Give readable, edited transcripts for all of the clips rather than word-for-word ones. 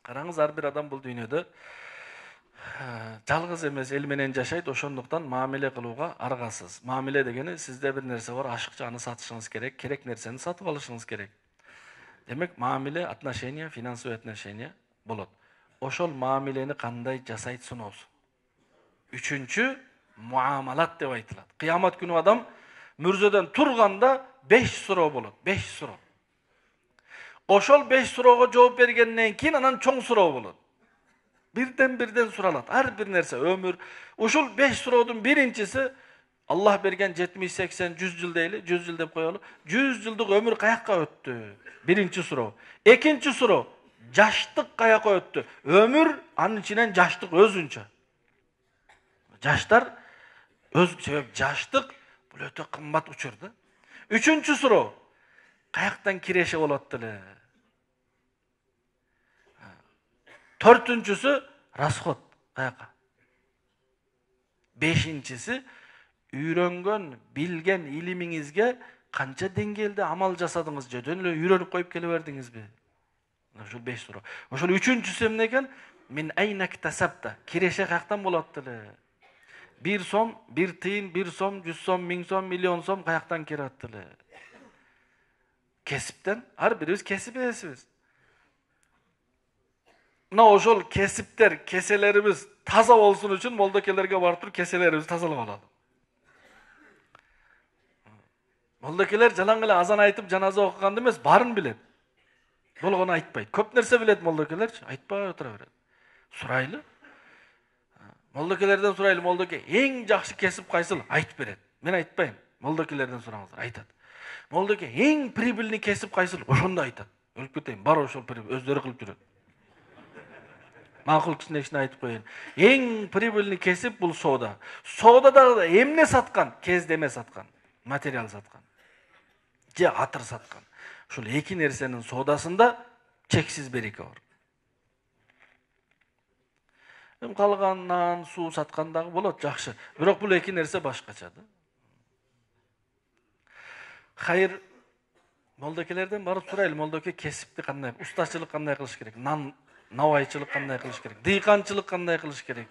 Караңыз, ар бир адам бул дүйнөдө жалгыз эмес, эл менен жашайт, ошондуктан мамиле кылууга аргасыз. Мамиле дегени сизде бир нерсе бар, ашыкча аны сатышыңыз керек, керек нерсени сатып алышыңыз керек. Демек, мамиле, отношения, финансовые отношения болот. Ошол мамилени кандай жасайт суноосу. Үчүнчү муамалат деп айтылат. Кыямат күнү адам мүрзөдөн турганда 5 суроо болот. 5 суроо. Ошол 5 суроого жооп бергенден кийин анан чоң суроо болот. Бирден суралат. Ар бир нерсе, өмүр. Ушул 5 суроодун биринчиси Аллах берген 70, 80, 100 жыл дейли, 100 жыл деп коелу. 100 жылдык өмүр каякка өттү? Биринчи суроо. Экинчи суроо, жаштык каякка өттү? Өмүр анын ичинен жаштык өзүнчө. Жаштар себеп жаштык бул өтө кымбат учур да. Үчүнчү суроо, каяктан киреше болот деле? Төртүнчүсү расход каяка? Бешинчиси үйрөнгөн, билген илимиңизге канча деңгээлде амал жасадыңыз, жөдөн эле үйрөнүп коюп келе бердиңизби? Ошол 5 суроо. Ошол үчүнчүсү эмне экен? Мин айна иктасабта, киреше каяктан болот деле? 1 сом, 1 тыйын, 1 сом, 100 сом, 1000 сом, миллион сом каяктан кирет деле? Кесиптен, ар бирибиз кесип ээсибиз. Мына ошол кесиптер, кеселерибиз таза болсун үчүн молдокелерге барып туруп кеселерибизди тазалап алалы. Молдокелер жалаң эле азан айтып жаназа окуганды эмес, барын билет. Болгону айтпайт. Көп нерсе билет молдокелерчи, айтпай отура берет. Сурайлы. Молдокелерден сурайлы, молдоке эң жакшы кесип кайсыл? Айтып берет. Мен айтпайм. Молдокелерден сураңыздар, айтат. Молдоке эң прибыльный кесип кайсыл? Ошондо айтат. Өлүп кетейин, бар ошол өздөрү кылып жүрөт. Макул кичинекичине айтып коеюн. Эң прибыльный кесип бул соода. Соодада эмне саткан? Кездеме саткан, материал саткан. Же атыр саткан. Ушул эки нерсенин соодасында чексиз береке бар. Калгандан суу саткан дагы болот, жакшы. Бирок бул эки нерсе башкача да. Хайыр, молдокелерден барып сурайлы, молдоке кесипти кандай, устачылык кандай кылыш керек? Навайчылык кандай кылыш керек? Дыйканчылык кандай кылыш керек?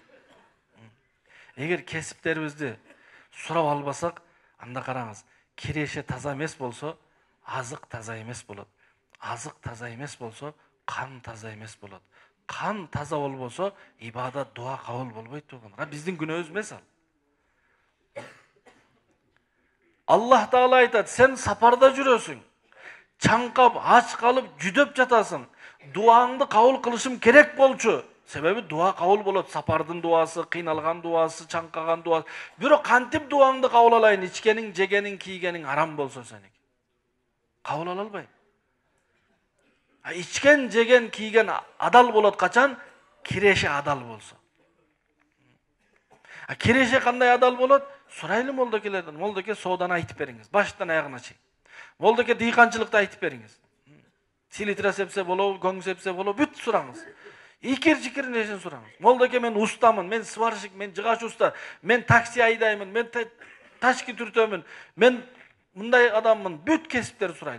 Эгер кесиптерибизди сурап албасак, анда караңыз, киреше таза эмес болсо, азык таза эмес болот. Азык таза эмес болсо, кан таза эмес болот. Кан таза болбосо, ибадат, дуа кабыл болбойт болгон. Биздин күнөөбүз эмес ал. Аллах Таала айтат, сен сапарда жүрөсүң. Чаңкап, ач калып, жүдөп жатасың. Дуаңды кабыл кылышым керек болчу. Себеби дуа кабыл болот. Сапардын дуасы, кыйналган дуасы, чаңкаган дуасы. Бирок кантип дуаңды кабыл алайын? Ичкениң, жегениң, кийгениң арам болсо сеники. Кабыл ала албайм. Ичкен, жеген, кийген адал болот качан? Киреше адал болсо. Киреше кандай адал болот? Сурайлы молдокелерден. Молдоке сооданы айтып бериңиз. Баштан аягына чейин. Молдоке дыйканчылыкты айтып бериңиз. Силитра сепсе болобу, көң сепсе болобу, бүт сураңыз. Икир-жикир нерсени сураңыз. Молдоке мен устамын, мен сварщик, мен жыгач уста, мен такси айдаймын, мен тачки түртөмүн, мен мындай адаммын, бүт кесиптерди сурайлы.